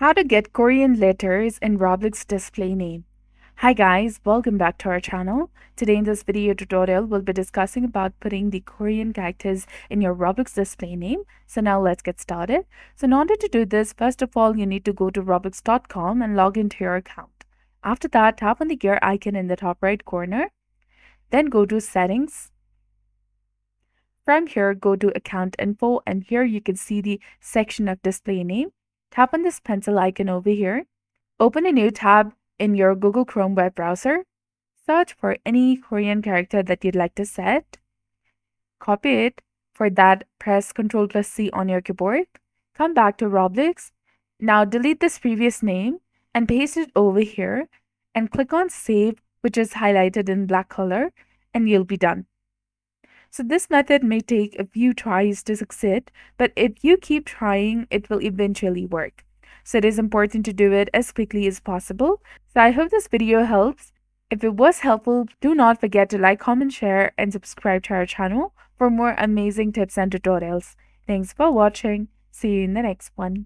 How to get Korean letters in Roblox display name. Hi guys, welcome back to our channel. Today in this video tutorial, we'll be discussing about putting the Korean characters in your Roblox display name. So now let's get started. So in order to do this, first of all, you need to go to roblox.com and log into your account. After that, tap on the gear icon in the top right corner. Then go to settings. From here, go to account info, and here you can see the section of display name. Tap on this pencil icon over here. Open a new tab in your Google Chrome web browser. Search for any Korean character that you'd like to set. Copy it. For that, press Ctrl+C on your keyboard. Come back to Roblox. Now delete this previous name and paste it over here and click on Save, which is highlighted in black color, and you'll be done. So this method may take a few tries to succeed, but if you keep trying, it will eventually work. So it is important to do it as quickly as possible. So I hope this video helps. If it was helpful, do not forget to like, comment, share, and subscribe to our channel for more amazing tips and tutorials. Thanks for watching. See you in the next one.